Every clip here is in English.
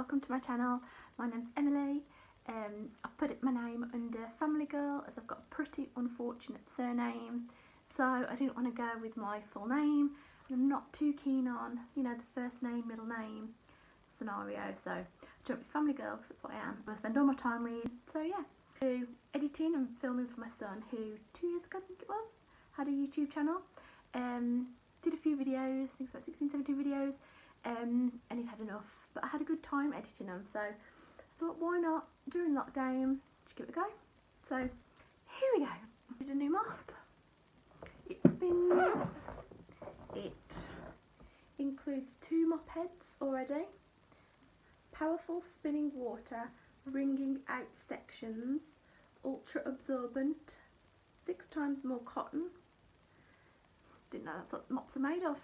welcome to my channel. My name's Emily. I've put my name under Family Girl as I've got a pretty unfortunate surname, so I didn't want to go with my full name, and I'm not too keen on, you know, the first name, middle name scenario, so I went with Family Girl because that's what I am. I spend all my time with, so yeah. Do editing and filming for my son, who 2 years ago I think it was, had a YouTube channel. Did a few videos, I think it's about 16, 17 videos, and he'd had enough, but I had a good time editing them, so I thought why not during lockdown just give it a go. So here we go. I did a new mop. It spins. It includes 2 mop heads already, powerful spinning water, wringing out sections, ultra absorbent, 6 times more cotton. Didn't know that's what mops are made of,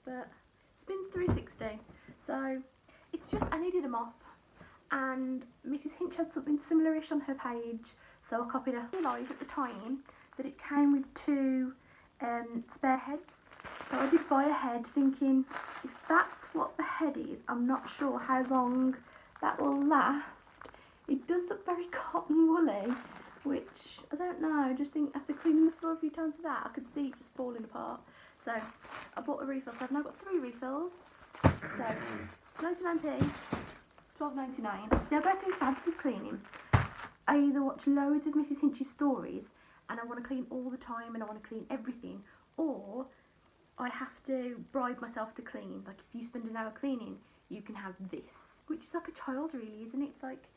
but spins 360. So it's just, I needed a mop, and Mrs Hinch had something similar-ish on her page, so I copied her. I realised at the time that it came with 2 spare heads, so I did buy a head thinking if that's what the head is, I'm not sure how long that will last. It does look very cotton woolly, which I don't know, I just think after cleaning the floor a few times with that I could see it just falling apart. So I bought a refill, so I've now got 3 refills. So 99p, 12.99. Now I go through fads with cleaning. I either watch loads of Mrs Hinch's stories and I want to clean all the time and I want to clean everything, or I have to bribe myself to clean. Like if you spend an hour cleaning, you can have this, which is like a child really, isn't it? It's like,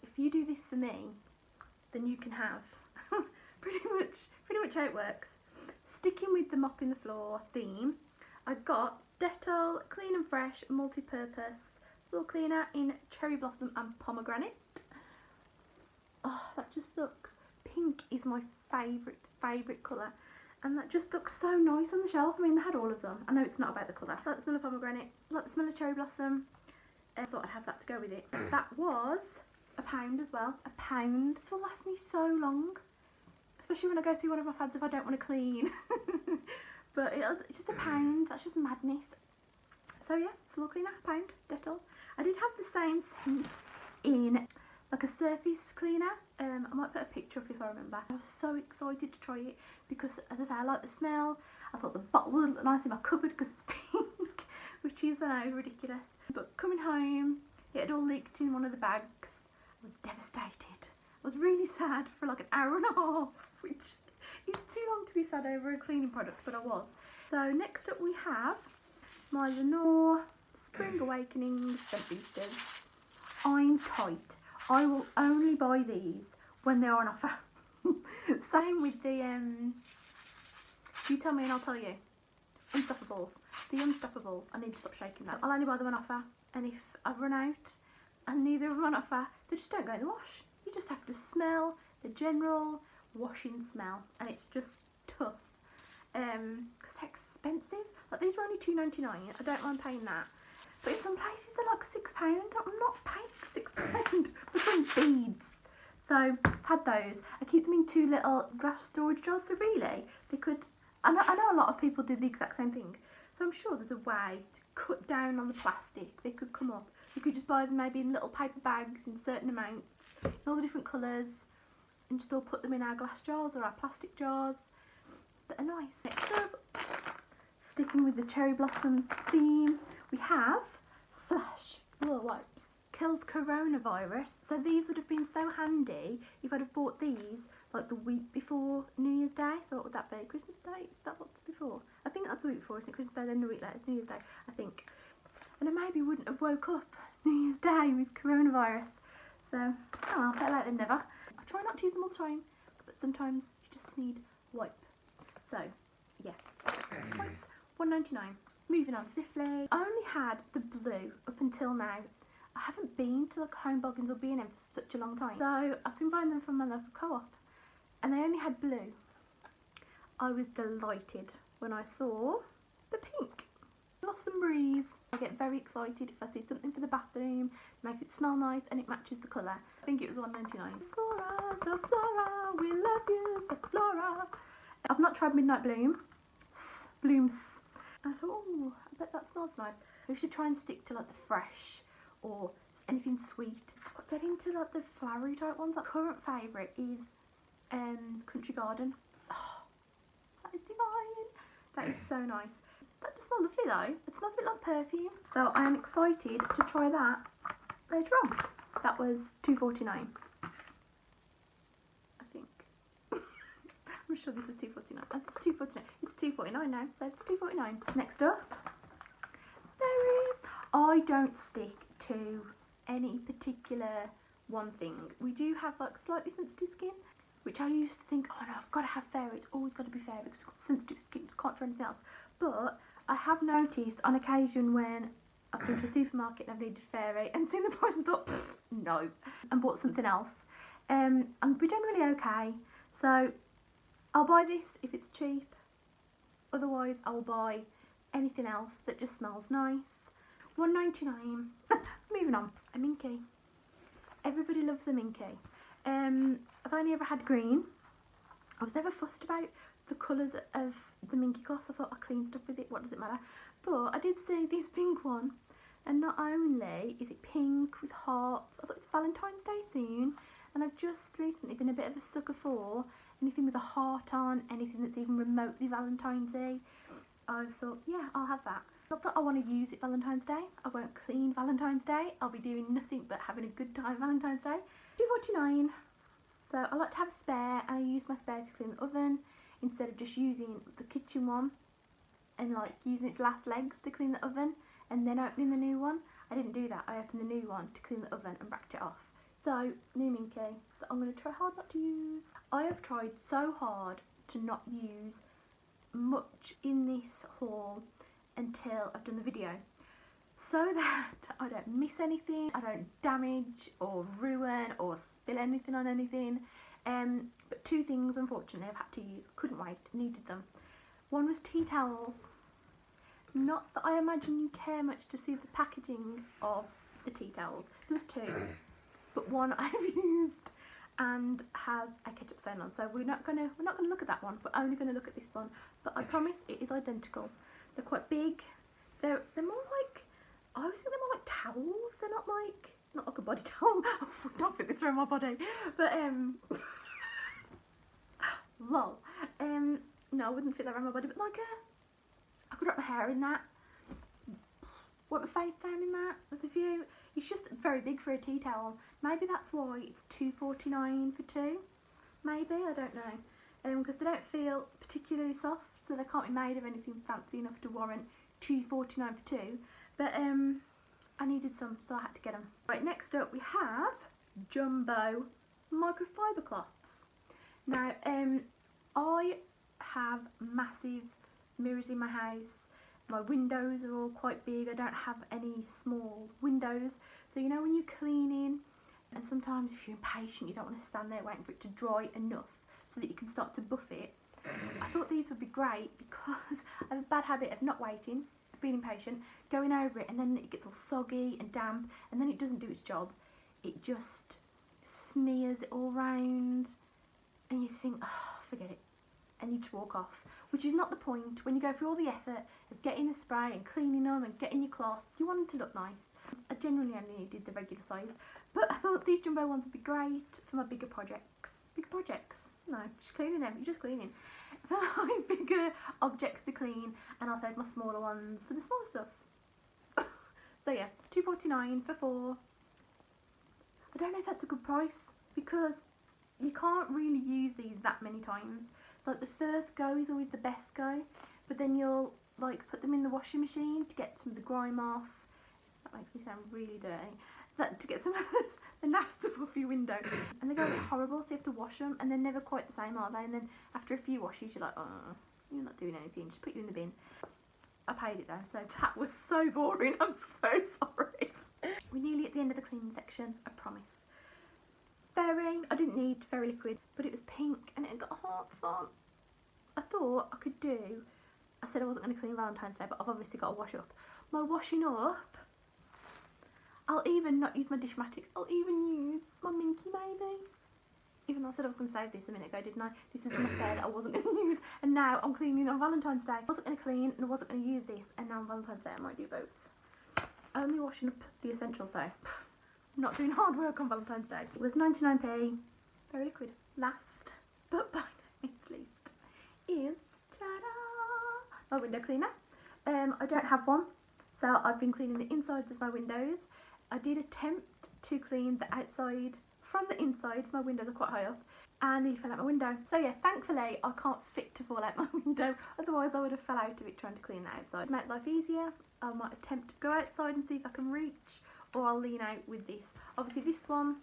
if you do this for me, then you can have. pretty much how it works. Sticking with the mopping the floor theme, I got Dettol Clean and Fresh multi-purpose floor cleaner in cherry blossom and pomegranate. Oh, that just looks, pink is my favourite colour, and that just looks so nice on the shelf. I mean, they had all of them. I know it's not about the colour. I like the smell of pomegranate, I like the smell of cherry blossom. I thought I'd have that to go with it. That was £1 as well. £1. It will last me so long, especially when I go through one of my fads if I don't want to clean. But it's just £1. That's just madness. So yeah, floor cleaner, £1. Dettol. I did have the same scent in like a surface cleaner. I might put a picture up if I remember. I was so excited to try it because, as I say, I like the smell. I thought the bottle would look nice in my cupboard because it's pink, which is, I know, ridiculous. But coming home, it had all leaked in one of the bags. I was devastated. I was really sad for like an hour and a half, which is too long to be sad over a cleaning product, but I was. So next up we have my Lenore Spring Awakening Scent Boosters. I'm tight. I will only buy these when they're on offer. Same with the, you tell me and I'll tell you. Unstoppables. The Unstoppables. I need to stop shaking that. I'll only buy them on offer, and if I've run out and neither of them on offer, they just don't go in the wash. You just have to smell the general washing smell, and it's just tough. Because they're expensive. Like these were only $2.99. I don't mind paying that. But in some places they're like £6. I'm not paying £6 for some beads. So had those. I keep them in 2 little glass storage jars. So really, they could. I know a lot of people do the exact same thing. So I'm sure there's a way to cut down on the plastic. They could come up. You could just buy them maybe in little paper bags in certain amounts, in all the different colours, and just all put them in our glass jars or our plastic jars that are nice. Next up, sticking with the cherry blossom theme, we have Flash Floor Wipes. Kills coronavirus. So these would have been so handy if I'd have bought these like the week before New Year's Day. So what would that be? Christmas Day? Is that what's before? I think that's the week before, isn't it? Christmas Day, then the week later, it's New Year's Day, I think. And I maybe wouldn't have woke up New Year's Day with coronavirus. So, oh well, better late than never. I try not to use them all the time, but sometimes you just need wipe. So, yeah. Wipes, $1.99. Moving on swiftly. I only had the blue up until now. I haven't been to like Home Bargains or B&M for such a long time. So, I've been buying them from my local co-op, and they only had blue. I was delighted when I saw the pink. Blossom Breeze. I get very excited if I see something for the bathroom, makes it smell nice and it matches the colour. I think it was $1.99. Flora, the Flora, we love you, the Flora. I've not tried Midnight Bloom. Blooms. I thought, oh, I bet that smells nice. We should try and stick to like the fresh or anything sweet. I've got dead into like the flowery type ones. Like current favourite is Country Garden. Oh, that is divine. That is so nice. That does smell lovely though. It smells a bit like perfume. So I am excited to try that later on. That was $2.49. I think. I'm sure this was $2.49. It's $2.49. It's $2.49 now, so it's $2.49. Next up, I don't stick to any particular one thing. We do have like slightly sensitive skin, which I used to think, oh no, I've got to have fairy. It's always got to be fairy because we've got sensitive skin. Can't try anything else. But I have noticed on occasion when I've been to a supermarket and I've needed fairy and seen the price and thought, no, and bought something else. And we're generally okay. So I'll buy this if it's cheap. Otherwise, I will buy anything else that just smells nice. $1.99. Moving on. A Minky. Everybody loves a Minky. I've only ever had green. I was never fussed about the colours of the Minky gloss. I thought I clean stuff with it, what does it matter? But I did see this pink one, and not only is it pink with hearts, I thought it's Valentine's Day soon, and I've just recently been a bit of a sucker for anything with a heart on, anything that's even remotely Valentine's-y. I thought, yeah, I'll have that. Not that I want to use it Valentine's Day. I won't clean Valentine's Day. I'll be doing nothing but having a good time Valentine's Day. $2.49. So I like to have a spare, and I use my spare to clean the oven instead of just using the kitchen one and like using its last legs to clean the oven and then opening the new one. I didn't do that. I opened the new one to clean the oven and bracked it off. So, new Minky that I'm going to try hard not to use. I have tried so hard to not use much in this haul until I've done the video, so that I don't miss anything, I don't damage or ruin or spill anything on anything. But two things unfortunately I've had to use. Couldn't wait, needed them. One was tea towels. Not that I imagine you care much to see the packaging of the tea towels. There was two, but one I've used and has a ketchup stain on. So we're not gonna look at that one. We're only gonna look at this one. But I promise it is identical. They're quite big. They're more like, I always think they're more like towels. They're not like a body towel. I would not fit this around my body. But lol. No, I wouldn't fit that around my body. But like I could wrap my hair in that. Wipe my face down in that. There's a few. It's just very big for a tea towel. Maybe that's why it's $2.49 for two. Maybe, I don't know. Because they don't feel particularly soft, so they can't be made of anything fancy enough to warrant $2.49 for two. But I needed some, so I had to get them. Right, next up we have jumbo microfiber cloths. Now, I have massive mirrors in my house. My windows are all quite big. I don't have any small windows. So you know when you're cleaning, and sometimes if you're impatient, you don't want to stand there waiting for it to dry enough so that you can start to buff it. I thought these would be great because I have a bad habit of not waiting, being impatient, going over it, and then it gets all soggy and damp, and then it doesn't do its job. It just smears it all round, and you think, oh, forget it, and you just walk off, which is not the point. When you go through all the effort of getting the spray and cleaning them and getting your cloth, you want them to look nice. I generally only needed the regular size, but I thought these jumbo ones would be great for my bigger projects. Bigger projects? No, just cleaning them, you're just cleaning. For my bigger objects to clean, and I'll save my smaller ones for the small stuff. So yeah, $2.49 for four. I don't know if that's a good price, because you can't really use these that many times. Like the first go is always the best go, but then you'll like put them in the washing machine to get some of the grime off. That makes me sound really dirty. That to get some of the naff stuff off your window, and they go a bit horrible, so you have to wash them, and they're never quite the same, are they? And then after a few washes, you're like, oh, you're not doing anything. Just put you in the bin. I paid it though, so that was so boring. I'm so sorry. We're nearly at the end of the cleaning section. I promise. Fairy. I didn't need fairy liquid, but it was pink and it got hearts on. I thought I could do. I said I wasn't going to clean Valentine's Day, but I've obviously got to wash up. My washing up. I'll even not use my Dishmatic. I'll even use my Minky maybe. Even though I said I was going to save this a minute ago, didn't I? This was my spare that I wasn't going to use. And now I'm cleaning on Valentine's Day. I wasn't going to clean and I wasn't going to use this. And now on Valentine's Day I might do both. only washing up the essentials though. I'm not doing hard work on Valentine's Day. It was 99p, very liquid. Last, but by no means least, is, ta-da, my window cleaner. I don't have one, so I've been cleaning the insides of my windows. I did attempt to clean the outside from the inside, so my windows are quite high up, and nearly fell out my window. So yeah, thankfully I can't fit to fall out my window, otherwise I would have fell out of it trying to clean the outside. To make life easier, I might attempt to go outside and see if I can reach, or I'll lean out with this. Obviously this one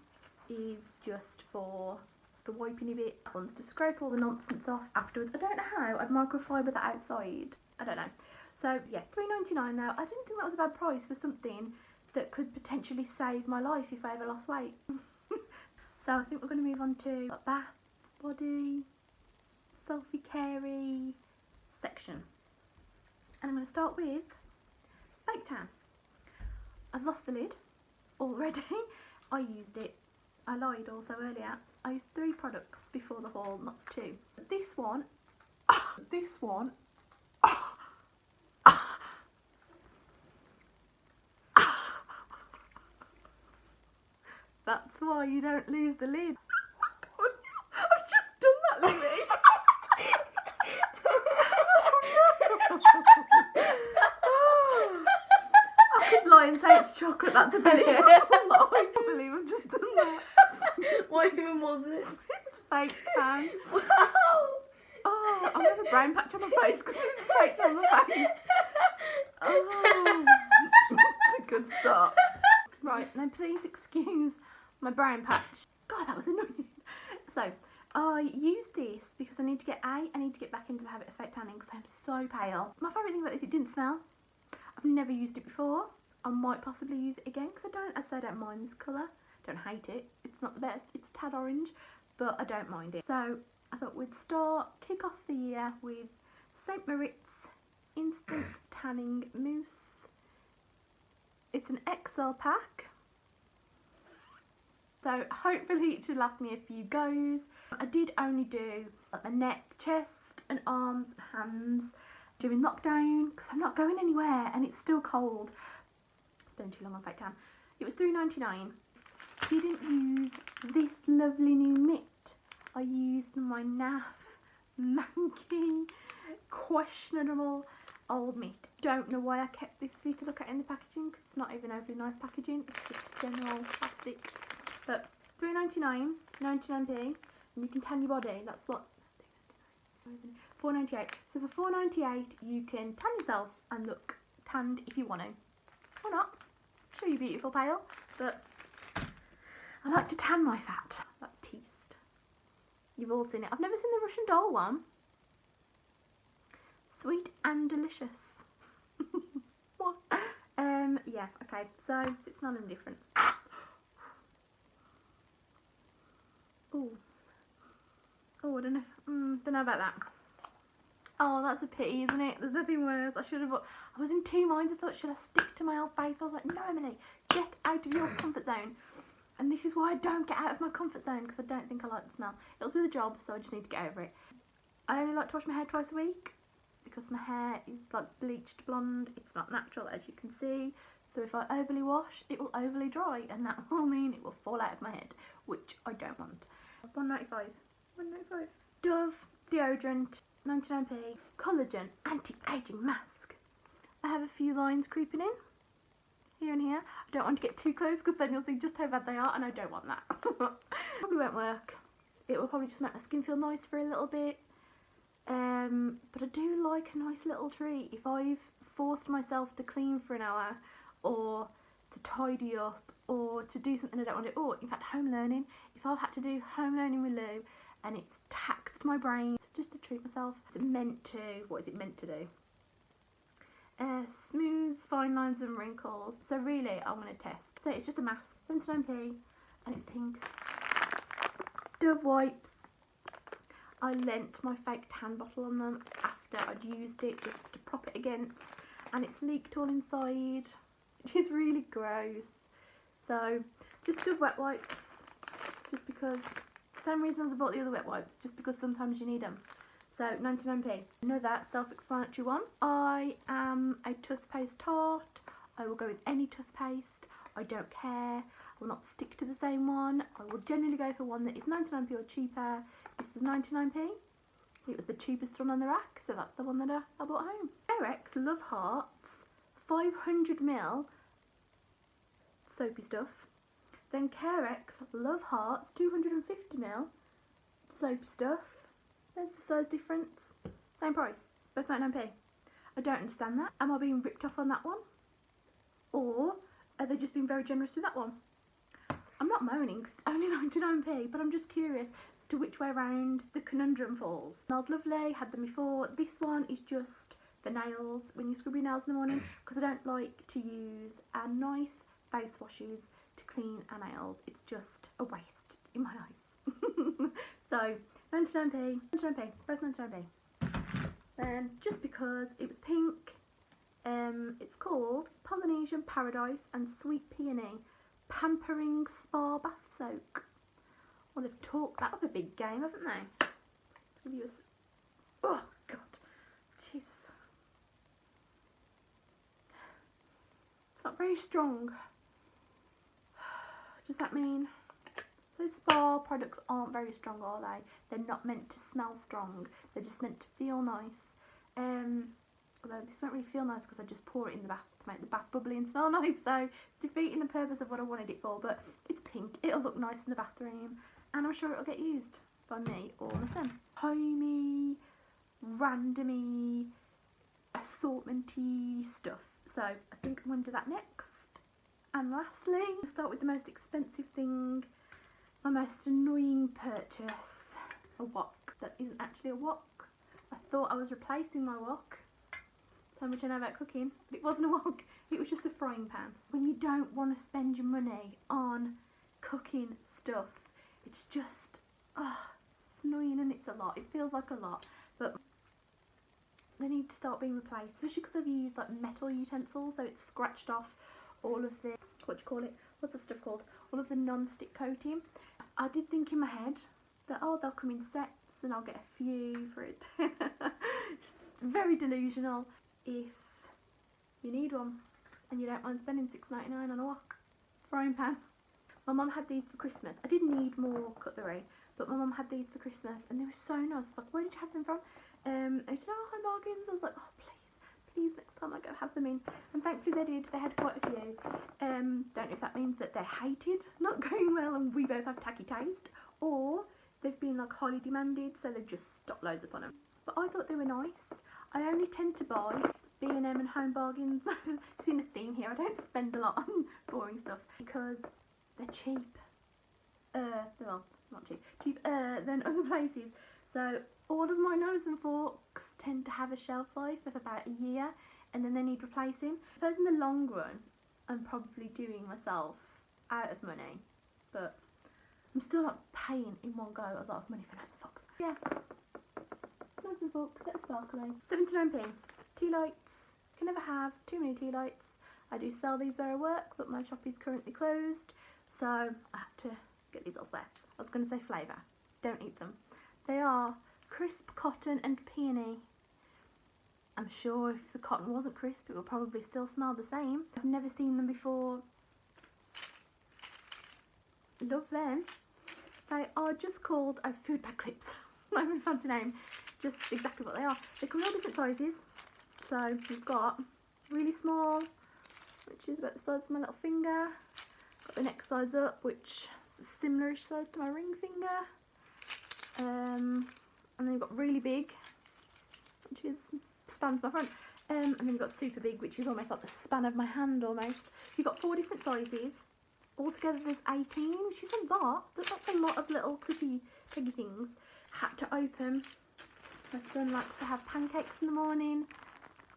is just for the wiping bit. That one's to scrape all the nonsense off afterwards. I don't know how I'd microfiber that outside. I don't know. So yeah, £3.99 though. I didn't think that was a bad price for something that could potentially save my life if I ever lost weight. So I think we're going to move on to bath, body, selfie carey section. And I'm going to start with fake tan. I've lost the lid already. I used it. I lied also earlier. I used 3 products before the haul, not 2. This one, that's why you don't lose the lid. I've just done that, Libby. I could lie and say it's chocolate, that's a believable lie. I can't believe I've just done that. What even was it? It was fake tan. Wow! Oh, I have a brown patch on my face because it's fake on my face. Oh, it's a good start. Right, now please excuse my brown patch. God, that was annoying. So, I use this because I need to get back into the habit of fake tanning because I'm so pale. My favourite thing about this, it didn't smell. I've never used it before. I might possibly use it again because I don't mind this colour. Don't hate it. It's not the best. It's tad orange, but I don't mind it. So, I thought we'd kick off the year with St Moriz Instant Tanning Mousse. It's an XL pack. So hopefully it should last me a few goes. I did only do my neck, chest and arms and hands during lockdown because I'm not going anywhere and it's still cold. Spending too long on fake tan. It was £3.99. Didn't use this lovely new mitt. I used my naff, manky, questionable old mitt. Don't know why I kept this for you to look at in the packaging because it's not even overly nice packaging. It's just general plastic. But £3.99, 99p, and you can tan your body. That's what, £4.98. So for £4.98 you can tan yourself and look tanned if you want to. Or not. Sure, you're beautiful pale, but I like to tan my fat. Baptiste. You've all seen it. I've never seen the Russian doll one. Sweet and delicious. What? Yeah, okay, so it's not any different. Oh, I don't know about that. Oh, that's a pity, isn't it? There's nothing worse. I was in 2 minds. I thought, should I stick to my old faith? I was like, no, Emily, get out of your comfort zone. And this is why I don't get out of my comfort zone, because I don't think I like the smell. It'll do the job, so I just need to get over it. I only like to wash my hair twice a week because my hair is like bleached blonde. It's not natural, as you can see. So if I overly wash, it will overly dry, and that will mean it will fall out of my head, which I don't want. £1.95. £1.95. Dove deodorant, 99p. Collagen anti-aging mask. I have a few lines creeping in, here and here. I don't want to get too close because then you'll see just how bad they are, and I don't want that. Probably won't work. It will probably just make my skin feel nice for a little bit. But I do like a nice little treat. If I've forced myself to clean for an hour, or to tidy up, or to do something I don't want to do, or in fact home learning, if I've had to do home learning with Lou and it's taxed my brain, just to treat myself, it's meant to, what is it meant to do? Smooth fine lines and wrinkles. So really I'm going to test. So it's just a mask, 79p, and it's pink. Dove wipes. I lent my fake tan bottle on them after I'd used it just to prop it against, and it's leaked all inside, which is really gross. So just Dove wet wipes, just because, same reason as I bought the other wet wipes, just because sometimes you need them. So 99p. Another self-explanatory one. I am a toothpaste tart. I will go with any toothpaste. I don't care. I will not stick to the same one. I will generally go for one that is 99p or cheaper. This was 99p. It was the cheapest one on the rack, so that's the one that I bought home. Carex Love Hearts 500ml soapy stuff. Then Carex Love Hearts 250ml soapy stuff. There's the size difference. Same price, both 99p. I don't understand that. Am I being ripped off on that one? Or are they just being very generous with that one? I'm not moaning because it's only 99p, but I'm just curious as to which way around the conundrum falls. Smells lovely, had them before. This one is just for nails, when you scrub your nails in the morning, because I don't like to use nice face washes to clean our nails. It's just a waste in my eyes. So 99p, 99p, both 99p. Then just because it was pink, it's called Polynesian Paradise and Sweet Peony Pampering Spa Bath Soak. Well, they've talked that up a big game, haven't they? Give you a... Oh God, jeez. It's not very strong. Does that mean those spa products aren't very strong, are they? They're not meant to smell strong. They're just meant to feel nice. Although this won't really feel nice because I just pour it in the bath to make the bath bubbly and smell nice, so it's defeating the purpose of what I wanted it for. But it's pink, it'll look nice in the bathroom, and I'm sure it'll get used by me or my son. Homey, randomy, assortmenty stuff. So I think I'm going to do that next. And lastly, I'll start with the most expensive thing, my most annoying purchase, a wok that isn't actually a wok. I thought I was replacing my wok. So much I know about cooking, but it wasn't a wok, it was just a frying pan. When you don't want to spend your money on cooking stuff, it's just, it's annoying and it's a lot. It feels like a lot, but they need to start being replaced, especially because I've used like metal utensils, so it's scratched off all of the, what do you call it? What's the stuff called? All of the non-stick coating. I did think in my head that, oh, they'll come in sets and I'll get a few for it. Just very delusional. If you need one and you don't mind spending $6.99 on a wok frying pan. My mum had these for Christmas. I did need more cutlery, but my mum had these for Christmas and they were so nice. I was like, where did you have them from? And she said, oh, hi Morgans. I was like, oh, please next time I go have them in. And thankfully they did. They had quite a few. Don't know if that means that they're hated, not going well, and we both have tacky taste, or they've been like highly demanded, so they've just stocked loads upon them. But I thought they were nice. I only tend to buy B&M and Home Bargains. I've seen a theme here. I don't spend a lot on boring stuff because they're cheap. Well, not cheap. Cheaper than other places. So all of my knives and forks tend to have a shelf life of about a year, and then they need replacing. I suppose in the long run, I'm probably doing myself out of money, but I'm still not paying in one go a lot of money for knives and forks. Yeah. Knives and forks, they're sparkly. 79p. Tea lights. Can never have too many tea lights. I do sell these where I work, but my shop is currently closed, so I had to get these elsewhere. I was going to say flavour. Don't eat them. They are crisp cotton and peony. I'm sure if the cotton wasn't crisp, it would probably still smell the same. I've never seen them before. Love them. They are just called food bag clips. Not even a fancy name. Just exactly what they are. They come in all different sizes. So you've got really small, which is about the size of my little finger. Got the next size up, which is a similar-ish size to my ring finger. And then you've got really big, which is spans my front. And then you've got super big, which is almost like the span of my hand almost. So you've got 4 different sizes. Altogether there's 18, which is a lot. That's a lot of little clippy peggy things. Had to open. My son likes to have pancakes in the morning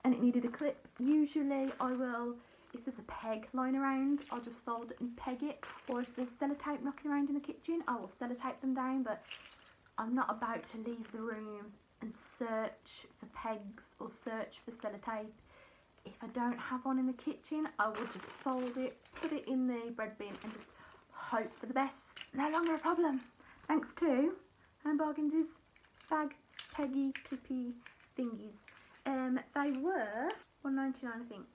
and it needed a clip. Usually I will, if there's a peg lying around, I'll just fold it and peg it. Or if there's sellotape knocking around in the kitchen, I will sellotape them down, but I'm not about to leave the room and search for pegs or search for sellotape. If I don't have one in the kitchen, I will just fold it, put it in the bread bin and just hope for the best. No longer a problem. Thanks to Home Bargains' bag peggy clippy thingies. They were $1.99 I think.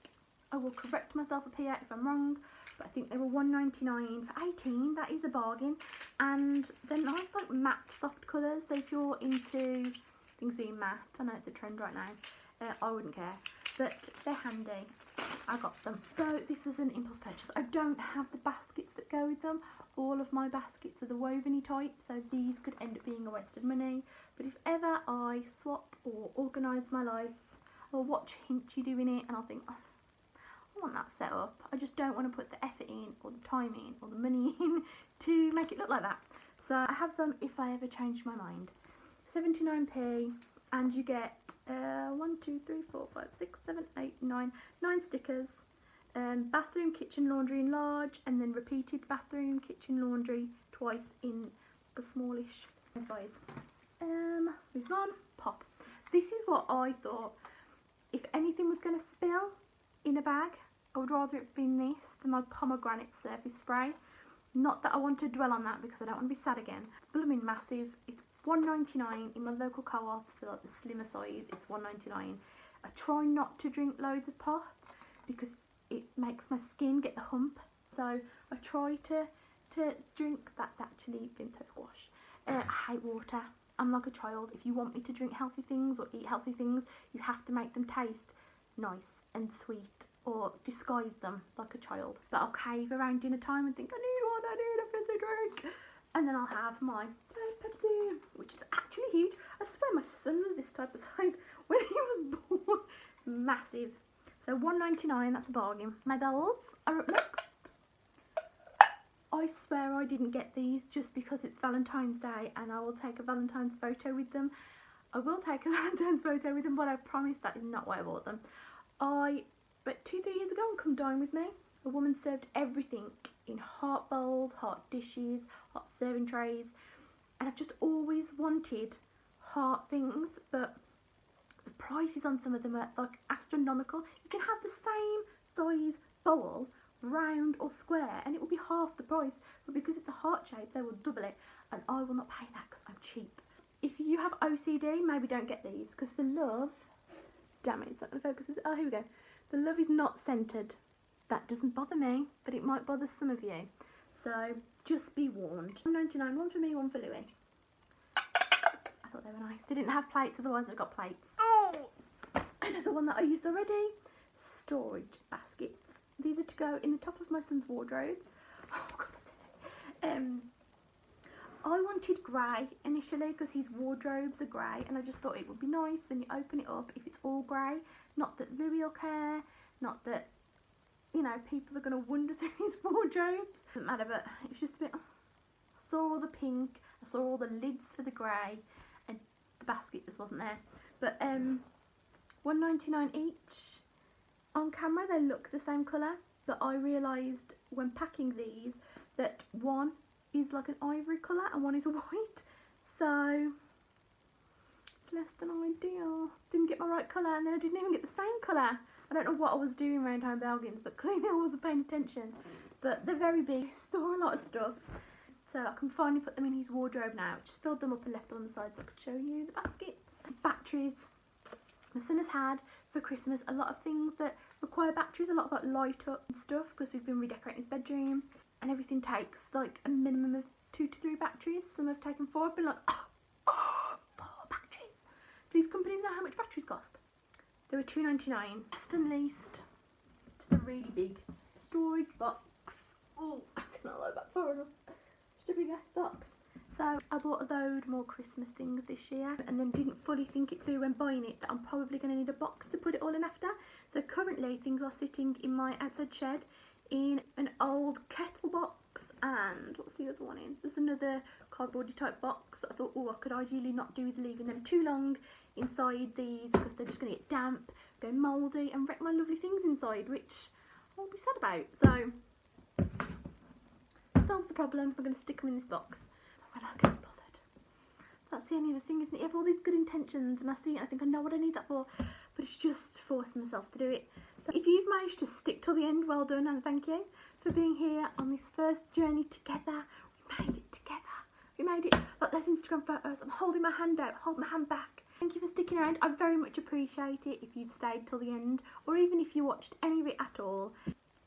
I will correct myself up here if I'm wrong, but I think they were $1.99 for 18. That is a bargain. And they're nice, like matte soft colours. So if you're into things being matte, I know it's a trend right now, I wouldn't care, but they're handy. I got them. So this was an impulse purchase. I don't have the baskets that go with them. All of my baskets are the woveny type, so these could end up being a waste of money. But if ever I swap or organise my life, I'll watch Hinch doing it and I'll think, oh, I want that set up. I just don't want to put the effort in or the time in or the money in to make it look like that. So I have them if I ever change my mind. 79p, and you get 1, 2, 3, 4, 5, 6, 7, 8, 9 stickers. Bathroom, kitchen, laundry in large, and then repeated bathroom, kitchen, laundry twice in the smallish size. Moving on, pop. This is what I thought. If anything was going to spill in a bag, I would rather it been this than my pomegranate surface spray. Not that I want to dwell on that because I don't want to be sad again. It's blooming massive. It's $1.99 in my local co-op for like the slimmer size. It's $1.99. I try not to drink loads of pop because it makes my skin get the hump. So I try to drink. That's actually Vimto squash. I hate water. I'm like a child. If you want me to drink healthy things or eat healthy things, you have to make them taste nice and sweet, or disguise them like a child. But I'll cave around dinner time and think, I need a fizzy drink. And then I'll have my Pepsi, which is actually huge. I swear my son was this type of size when he was born. Massive. So $1.99, that's a bargain. My dolls are up next. I swear I didn't get these just because it's Valentine's Day and I will take a Valentine's photo with them. I will take a Valentine's photo with them, but I promise that is not why I bought them. But 2-3 years ago, and come dine with me, a woman served everything in heart bowls, heart dishes, hot serving trays, and I've just always wanted heart things, but the prices on some of them are like astronomical. You can have the same size bowl, round or square, and it will be half the price, but because it's a heart shape they will double it, and I will not pay that because I'm cheap. If you have OCD, maybe don't get these, because the love, damn it, it's not going to focus. Oh, here we go. The love is not centred. That doesn't bother me, but it might bother some of you, so just be warned. $1.99, one for me, one for Louis. I thought they were nice. They didn't have plates, otherwise I got plates. Oh, another one that I used already. Storage baskets. These are to go in the top of my son's wardrobe. Oh god, that's it. I wanted grey initially because his wardrobes are grey, and I just thought it would be nice when you open it up if it's all grey. Not that Louis will care, not that, you know, people are going to wander through his wardrobes. Doesn't matter, but it was just a bit. I saw all the pink, I saw all the lids for the grey, and the basket just wasn't there. But $1.99 each. On camera they look the same colour, but I realised when packing these that one is like an ivory colour and one is a white, so it's less than ideal. Didn't get my right colour, and then I didn't even get the same colour. I don't know what I was doing around home Belgians, but clearly I wasn't paying attention. But they're very big, store a lot of stuff, so I can finally put them in his wardrobe now. Just filled them up and left them on the side so I could show you the baskets. Batteries. My son has had for Christmas a lot of things that require batteries, a lot of like light up and stuff, because we've been redecorating his bedroom, and everything takes like a minimum of 2 to 3 batteries. Some have taken 4. I've been like, oh, 4 batteries. These companies know how much batteries cost. They were $2.99. Last and least, just a really big storage box. Oh, I cannot lie back far enough. Just a big ass box. So I bought a load more Christmas things this year, and then didn't fully think it through when buying it that I'm probably going to need a box to put it all in after. So currently things are sitting in my outside shed in an old kettle box, and what's the other one in? There's another cardboardy type box that I thought, oh, I could ideally not do with leaving them too long inside these because they're just going to get damp, go mouldy, and wreck my lovely things inside, which I won't be sad about. So that solves the problem. I'm going to stick them in this box. But I can't be bothered. That's the only other thing, isn't it? You have all these good intentions, and I see it and I think I know what I need that for, but it's just forcing myself to do it. So if you've managed to stick till the end, well done, and thank you for being here on this first journey together. We made it together. We made it. Look, there's Instagram photos. I'm holding my hand out, hold my hand back. Thank you for sticking around. I very much appreciate it if you've stayed till the end, or even if you watched any of it at all.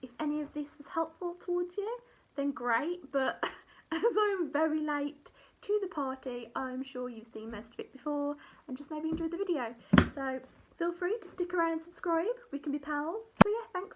If any of this was helpful towards you, then great, but as I'm very late to the party, I'm sure you've seen most of it before and just maybe enjoyed the video. So feel free to stick around and subscribe. We can be pals. So yeah, thanks.